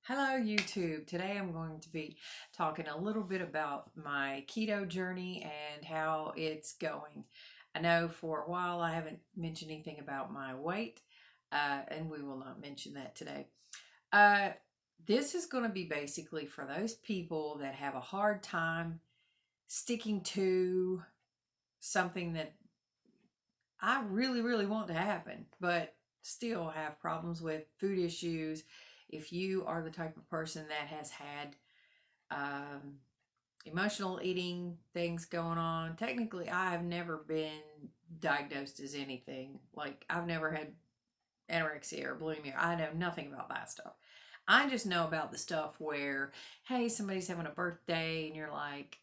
Hello YouTube. Today I'm going to be talking a little bit about my keto journey and how it's going. I know for a while I haven't mentioned anything about my weight, and we will not mention that today. Uh, this is going to be basically for those people that have a hard time sticking to something that I really, really want to happen, but still have problems with food issues. If you are the type of person that has had um, emotional eating things going on, technically, I have never been diagnosed as anything. Like, I've never had anorexia or bulimia. I know nothing about that stuff. I just know about the stuff where, hey, somebody's having a birthday and you're like,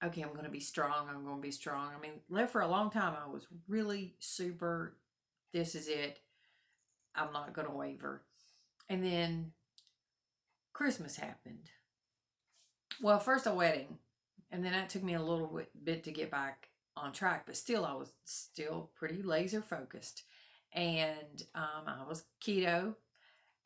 okay, I'm going to be strong. I'm going to be strong. I mean, lived for a long time. I was really super, this is it. I'm not going to waver. And then Christmas happened. Well, first a wedding. And then that took me a little bit to get back on track. But still, I was still pretty laser focused. And I was keto.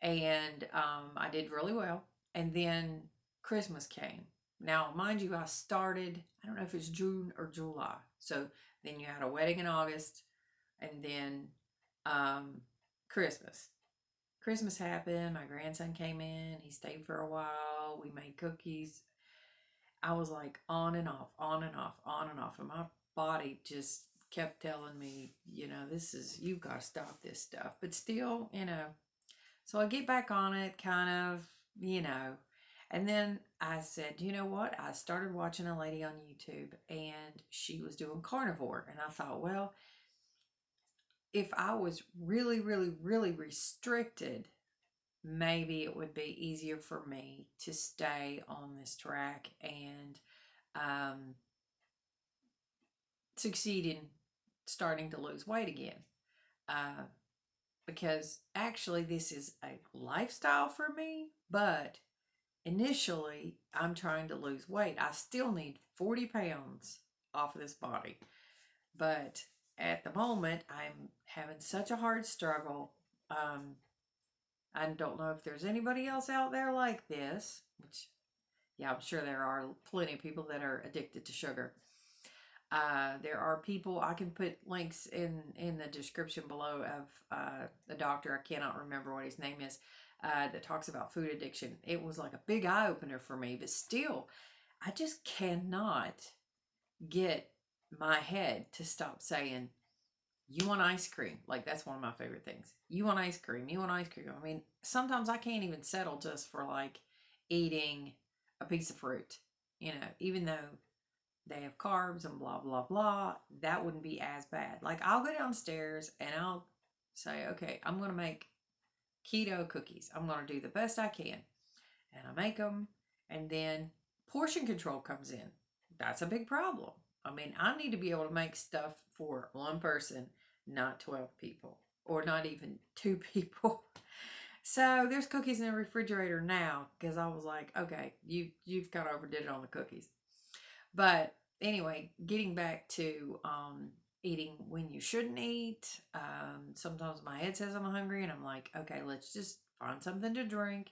And I did really well. And then Christmas came. Now, mind you, I started, I don't know if it's June or July. So then you had a wedding in August, and then um, Christmas. Christmas happened. My grandson came in. He stayed for a while. We made cookies. I was like on and off, on and off, on and off. And my body just kept telling me, this is, you've got to stop this stuff. But still, so I get back on it, kind of, and then I said, you know what? I started watching a lady on YouTube and she was doing carnivore. And I thought, well, if I was really, really, really restricted, maybe it would be easier for me to stay on this track and um, succeed in starting to lose weight again. Uh, because actually, this is a lifestyle for me, but initially, I'm trying to lose weight. I still need 40 pounds off of this body. But at the moment, I'm having such a hard struggle. I don't know if there's anybody else out there like this, which, yeah, I'm sure there are plenty of people that are addicted to sugar. There are people, I can put links in the description below of the doctor, I cannot remember what his name is, that talks about food addiction. It was like a big eye opener for me, but still, I just cannot get my head to stop saying, you want ice cream. Like, that's one of my favorite things. You want ice cream. You want ice cream. I mean, sometimes I can't even settle just for like eating a piece of fruit, even though they have carbs and blah, blah, blah. That wouldn't be as bad. Like, I'll go downstairs and I'll say, okay, I'm going to make keto cookies. I'm going to do the best I can. And I make them. And then portion control comes in. That's a big problem. I mean, I need to be able to make stuff for one person, not 12 people, or not even two people. So there's cookies in the refrigerator now because I was like, okay, you've kind of overdid it on the cookies. But anyway, getting back to eating when you shouldn't eat. Sometimes my head says I'm hungry, and I'm like, okay, let's just find something to drink.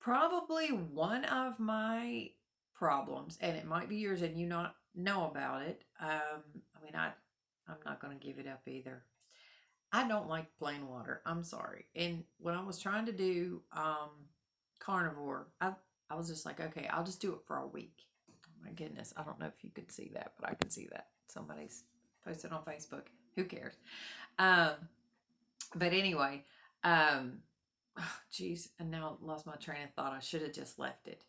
Probably one of my problems, and it might be yours, and you not know about it. I mean, I'm not going to give it up either. I don't like plain water. I'm sorry. And when I was trying to do carnivore, I was just like, okay, I'll just do it for a week. Oh my goodness, I don't know if you could see that, but I can see that somebody's posted on Facebook. Who cares? Um, but anyway, geez, and now I lost my train of thought. I should have just left it.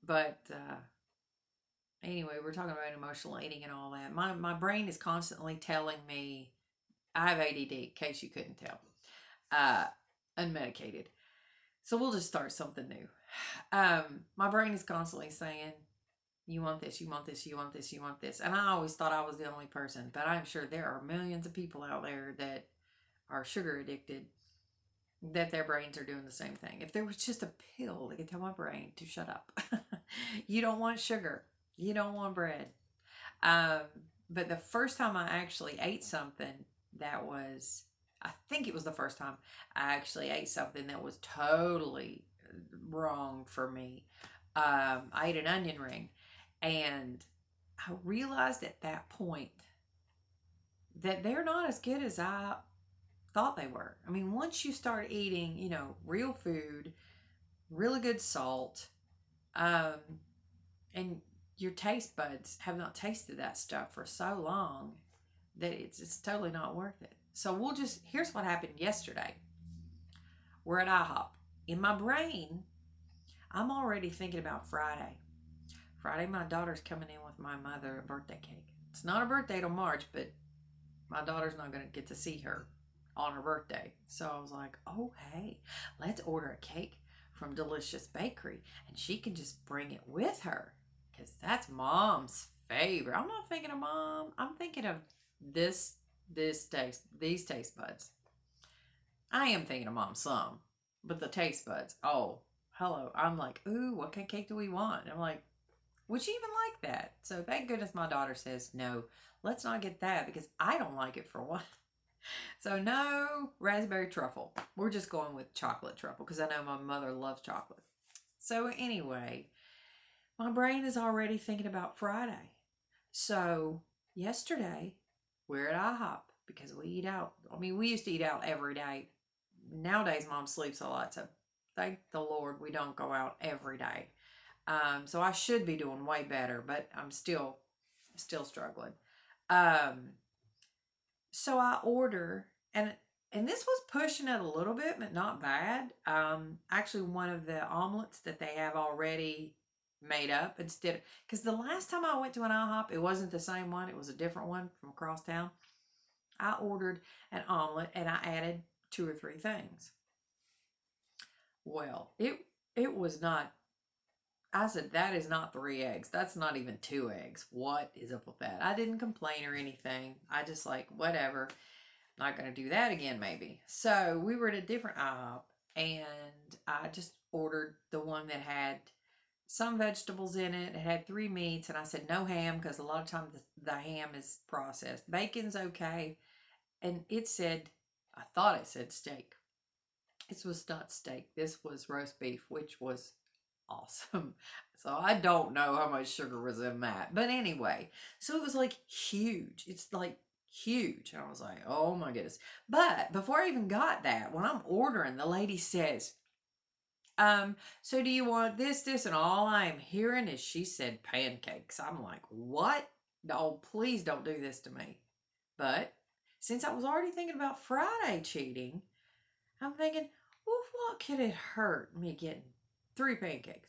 But anyway, we're talking about emotional eating and all that. My brain is constantly telling me I have ADD, in case you couldn't tell, uh, unmedicated. So we'll just start something new. My brain is constantly saying, you want this, you want this, you want this, you want this. And I always thought I was the only person, but I'm sure there are millions of people out there that are sugar addicted, that their brains are doing the same thing. If there was just a pill that could tell my brain to shut up. You don't want sugar. You don't want bread. Um, but the first time I actually ate something that was, I think it was the first time I actually ate something that was totally wrong for me. I ate an onion ring, and I realized at that point that they're not as good as I thought they were. I mean, once you start eating, real food, really good salt, um, and your taste buds have not tasted that stuff for so long that it's totally not worth it. So here's what happened yesterday. We're at IHOP. In my brain, I'm already thinking about Friday. Friday, my daughter's coming in with my mother a birthday cake. It's not a birthday till March, but my daughter's not going to get to see her on her birthday. So I was like, oh, hey, let's order a cake from Delicious Bakery, and she can just bring it with her because that's mom's favorite. I'm not thinking of mom. I'm thinking of these taste buds. I am thinking of mom some, but the taste buds, oh, hello. I'm like, ooh, what kind of cake do we want? And I'm like, would she even like that? So thank goodness my daughter says, no, let's not get that because I don't like it for one. So no raspberry truffle. We're just going with chocolate truffle because I know my mother loves chocolate. So anyway, my brain is already thinking about Friday. So yesterday, we're at IHOP because we eat out. I mean, we used to eat out every day. Nowadays, mom sleeps a lot. So thank the Lord we don't go out every day. So I should be doing way better, but I'm still struggling. So I order, and this was pushing it a little bit, but not bad. Actually, one of the omelets that they have already made up instead, because the last time I went to an IHOP, it wasn't the same one; it was a different one from across town. I ordered an omelet and I added 2 or 3 things. Well, it was not. I said, that is not 3 eggs. That's not even 2 eggs. What is up with that? I didn't complain or anything. I just like, whatever. Not going to do that again, maybe. So we were at a different IHOP, and I just ordered the one that had some vegetables in it. It had 3 meats, and I said no ham because a lot of times the ham is processed. Bacon's okay. And I thought it said steak. This was not steak. This was roast beef, which was awesome. So I don't know how much sugar was in that. But anyway, so it was like huge. It's like huge. And I was like, oh my goodness. But before I even got that, when I'm ordering, the lady says, so do you want this? And all I am hearing is she said pancakes. I'm like, what? No, please don't do this to me. But since I was already thinking about Friday cheating, I'm thinking, well, what could it hurt me getting 3 pancakes?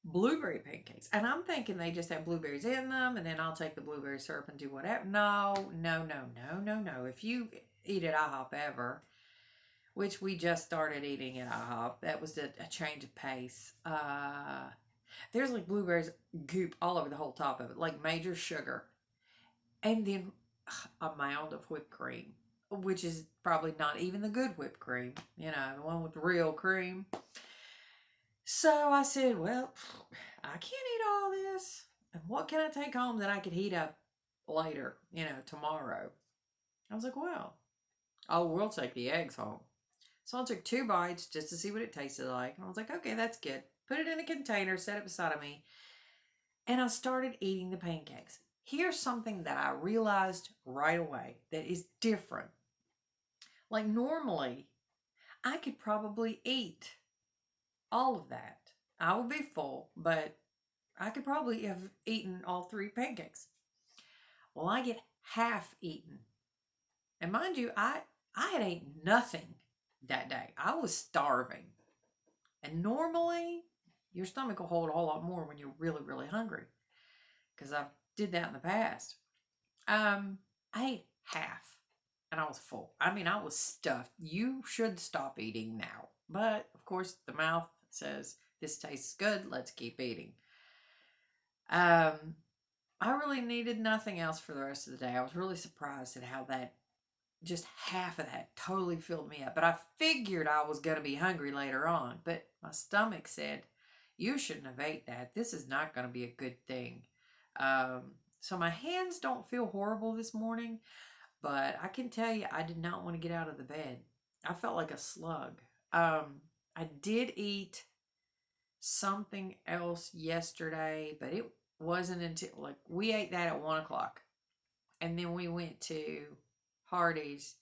Blueberry pancakes. And I'm thinking they just have blueberries in them, and then I'll take the blueberry syrup and do whatever. No. If you eat at IHOP ever, which we just started eating at IHOP, that was a change of pace. There's like blueberries goop all over the whole top of it, like major sugar. And then a mound of whipped cream, which is probably not even the good whipped cream, the one with real cream. So I said, well, I can't eat all this. And what can I take home that I could heat up later, tomorrow? I was like, well, we'll take the eggs home. So I took 2 bites just to see what it tasted like. And I was like, okay, that's good. Put it in a container, set it beside of me. And I started eating the pancakes. Here's something that I realized right away that is different. Like normally, I could probably eat all of that. I would be full, but I could probably have eaten all 3 pancakes. Well, I get half eaten. And mind you, I had eaten nothing that day. I was starving. And normally, your stomach will hold a whole lot more when you're really, really hungry. Because I did that in the past. I ate half. And I was full. I mean, I was stuffed. You should stop eating now. But, of course, the mouth says, this tastes good, let's keep eating. I really needed nothing else for the rest of the day. I was really surprised at how that, just half of that totally filled me up. But I figured I was going to be hungry later on. But my stomach said, you shouldn't have ate that. This is not going to be a good thing. So my hands don't feel horrible this morning. But I can tell you, I did not want to get out of the bed. I felt like a slug. I did eat something else yesterday, but it wasn't until like we ate that at 1 o'clock. And then we went to Hardee's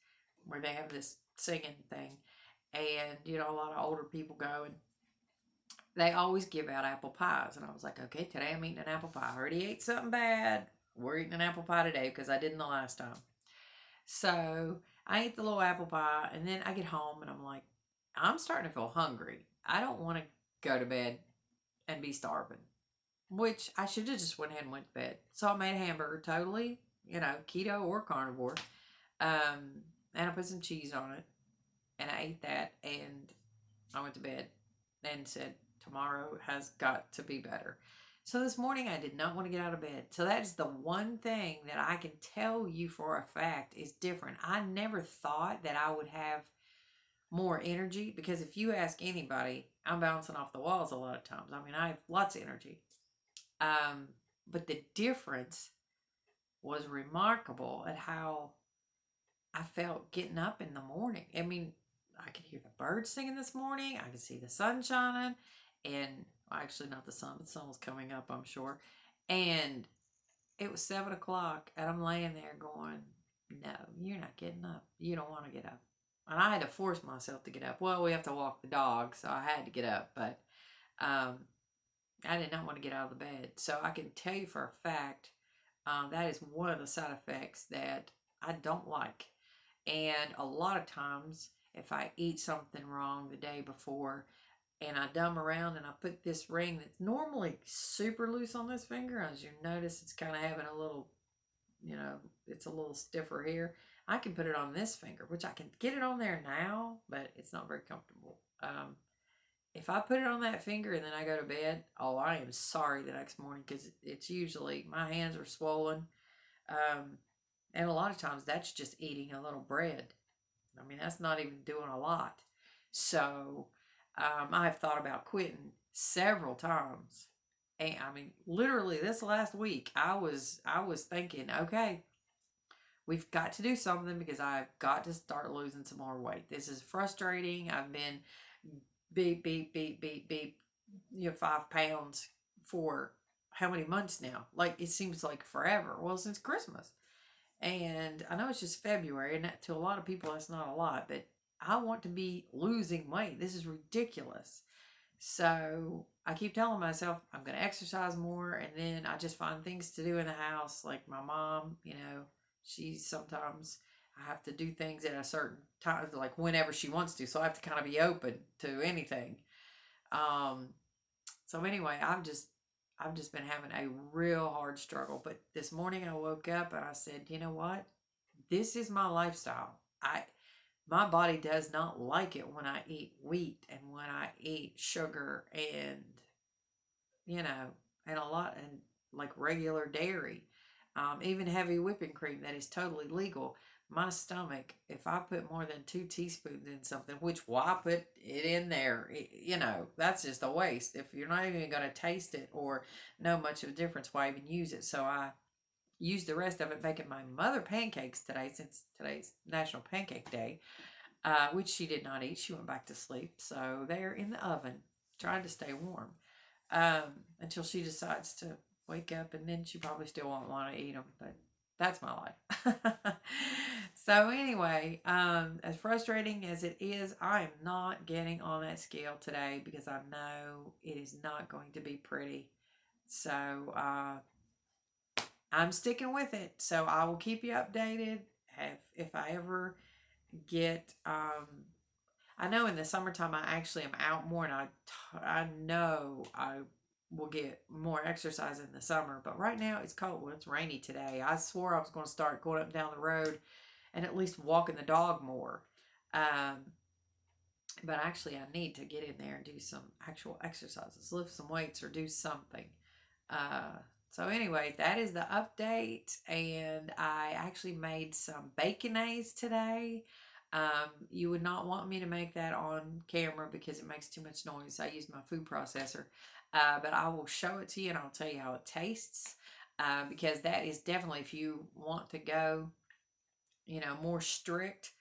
where they have this singing thing. And, a lot of older people go and they always give out apple pies. And I was like, okay, today I'm eating an apple pie. I already ate something bad. We're eating an apple pie today because I didn't the last time. So I ate the little apple pie, and then I get home and I'm like, I'm starting to feel hungry. I don't want to go to bed and be starving, which I should have just went ahead and went to bed. So I made a hamburger, totally, keto or carnivore. And I put some cheese on it, and I ate that, and I went to bed and said, tomorrow has got to be better. So this morning I did not want to get out of bed. So that is the one thing that I can tell you for a fact is different. I never thought that I would have more energy, because if you ask anybody, I'm bouncing off the walls a lot of times. I mean, I have lots of energy. But the difference was remarkable at how I felt getting up in the morning. I mean, I could hear the birds singing this morning. I could see the sun shining, and well, actually not the sun. The sun was coming up, I'm sure. And it was 7 o'clock, and I'm laying there going, "No, you're not getting up. You don't want to get up." And I had to force myself to get up. Well, we have to walk the dog, so I had to get up, but I did not want to get out of the bed. So I can tell you for a fact that is one of the side effects that I don't like. And a lot of times, if I eat something wrong the day before and I dumb around and I put this ring that's normally super loose on this finger, as you notice, it's kind of having a little, it's a little stiffer here. I can put it on this finger, which I can get it on there now, but it's not very comfortable. If I put it on that finger and then I go to bed, oh, I am sorry the next morning, because it's usually my hands are swollen. And a lot of times that's just eating a little bread. I mean, that's not even doing a lot. So I've thought about quitting several times. And I mean, literally this last week, I was thinking, okay, we've got to do something because I've got to start losing some more weight. This is frustrating. I've been beep, beep, beep, beep, beep, 5 pounds for how many months now? Like, it seems like forever. Well, since Christmas. And I know it's just February, and to a lot of people, that's not a lot, but I want to be losing weight. This is ridiculous. So I keep telling myself I'm going to exercise more, and then I just find things to do in the house. Like my mom, she's sometimes I have to do things at a certain time, like whenever she wants to. So I have to kind of be open to anything. So anyway, I've just been having a real hard struggle. But this morning I woke up and I said, you know what? This is my lifestyle. My body does not like it when I eat wheat and when I eat sugar and and a lot, and like regular dairy, even heavy whipping cream that is totally legal. My stomach, if I put more than 2 teaspoons in something, which why put it in there? That's just a waste. If you're not even going to taste it or know much of a difference, why even use it? So I used the rest of it making my mother pancakes today, since today's National Pancake Day, which she did not eat. She went back to sleep. So they're in the oven, trying to stay warm until she decides to wake up, and then she probably still won't want to eat them, but that's my life. So anyway, as frustrating as it is, I am not getting on that scale today because I know it is not going to be pretty. So I'm sticking with it. So I will keep you updated if I ever get. I know in the summertime I actually am out more, and I know I will get more exercise in the summer. But right now it's cold. It's rainy today. I swore I was going to start going up and down the road and at least walking the dog more. But actually I need to get in there and do some actual exercises, lift some weights or do something. So anyway, that is the update, and I actually made some bacon eggs today. You would not want me to make that on camera because it makes too much noise. I use my food processor, but I will show it to you and I'll tell you how it tastes, because that is definitely, if you want to go, more strict,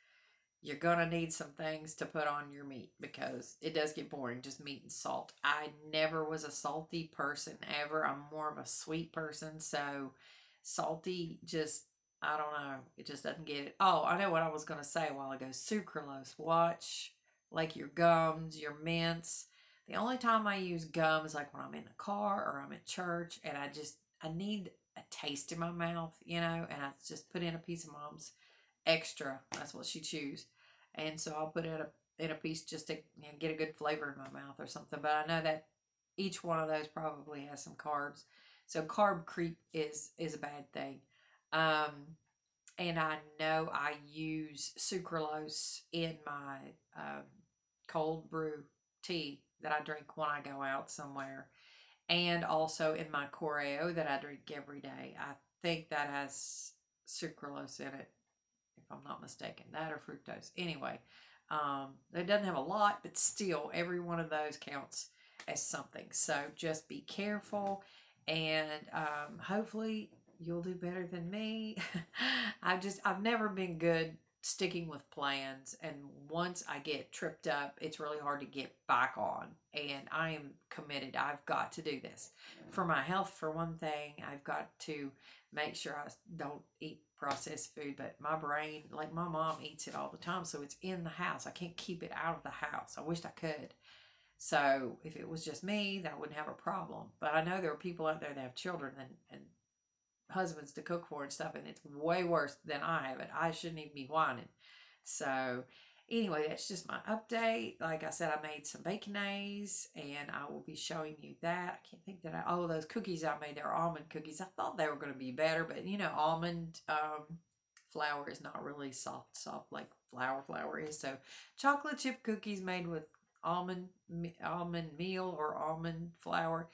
you're going to need some things to put on your meat because it does get boring, just meat and salt. I never was a salty person ever. I'm more of a sweet person. So salty just, I don't know. It just doesn't get it. Oh, I know what I was going to say a while ago. Sucralose. Watch like your gums, your mints. The only time I use gum is like when I'm in the car or I'm at church and I need a taste in my mouth, and I just put in a piece of Mom's extra. That's what she chews. And so I'll put in a piece just to get a good flavor in my mouth or something. But I know that each one of those probably has some carbs. So carb creep is a bad thing. And I know I use sucralose in my cold brew tea that I drink when I go out somewhere, and also in my Coreo that I drink every day. I think that has sucralose in it, if I'm not mistaken, that or fructose. Anyway, it doesn't have a lot, but still, every one of those counts as something. So just be careful, and hopefully you'll do better than me. I've never been good sticking with plans, and once I get tripped up, it's really hard to get back on. And I am committed. I've got to do this for my health. For one thing, I've got to make sure I don't eat processed food, but my brain, like my mom eats it all the time, so it's in the house. I can't keep it out of the house. I wished I could. So if it was just me, that wouldn't have a problem. But I know there are people out there that have children and husbands to cook for and stuff, and it's way worse than I have it. I shouldn't even be whining. So anyway, that's just my update. Like I said, I made some baconaise, and I will be showing you that. I can't think that those cookies I made, they're almond cookies. I thought they were going to be better, but almond flour is not really soft like flour is. So chocolate chip cookies made with almond meal or almond flour,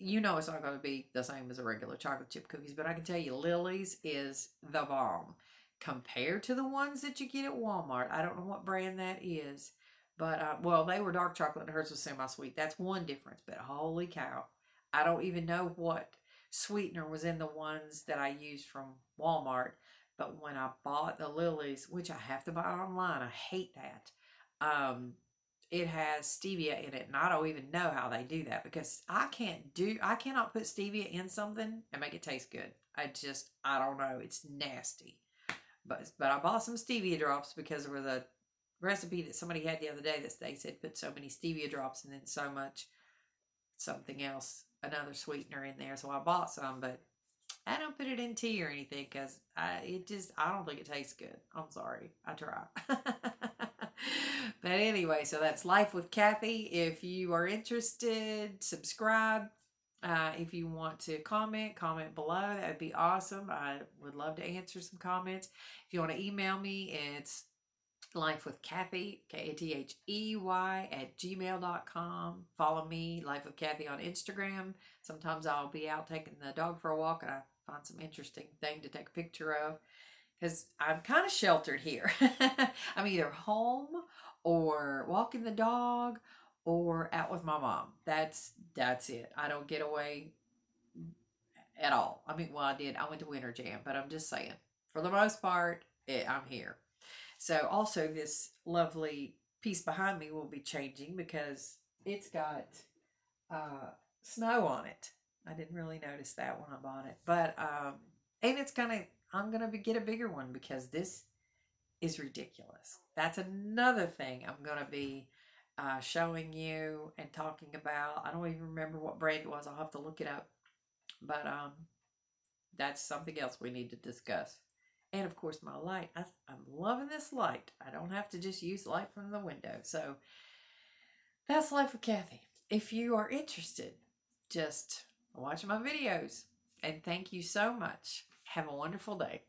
it's not going to be the same as a regular chocolate chip cookies, but I can tell you Lily's is the bomb compared to the ones that you get at Walmart. I don't know what brand that is, but well, they were dark chocolate and hers was semi-sweet. That's one difference, but holy cow, I don't even know what sweetener was in the ones that I used from Walmart. But when I bought the Lily's, which I have to buy online, I hate that. It has stevia in it, and I don't even know how they do that because I cannot put stevia in something and make it taste good. I don't know. It's nasty. But I bought some stevia drops because there was a recipe that somebody had the other day that they said put so many stevia drops and then so much something else, another sweetener in there. So I bought some, but I don't put it in tea or anything because I don't think it tastes good. I'm sorry. I try. But anyway, so that's Life with Kathy. If you are interested, subscribe. If you want to comment below. That would be awesome. I would love to answer some comments. If you want to email me, it's lifewithkathy, KATHEY @gmail.com. Follow me, Life with Kathy, on Instagram. Sometimes I'll be out taking the dog for a walk and I find some interesting thing to take a picture of because I'm kind of sheltered here. I'm either home or walking the dog or out with my mom. That's it. I don't get away at all. I mean, well, I did. I went to Winter Jam, but I'm just saying, for the most part, I'm here. So also this lovely piece behind me will be changing because it's got snow on it. I didn't really notice that when I bought it, but and I'm gonna get a bigger one because this is ridiculous. That's another thing I'm gonna be showing you and talking about. I don't even remember what brand it was. I'll have to look it up, but that's something else we need to discuss. And of course, my light. I'm loving this light. I don't have to just use light from the window. So that's Life with Kathy. If you are interested, just watch my videos. And thank you so much. Have a wonderful day.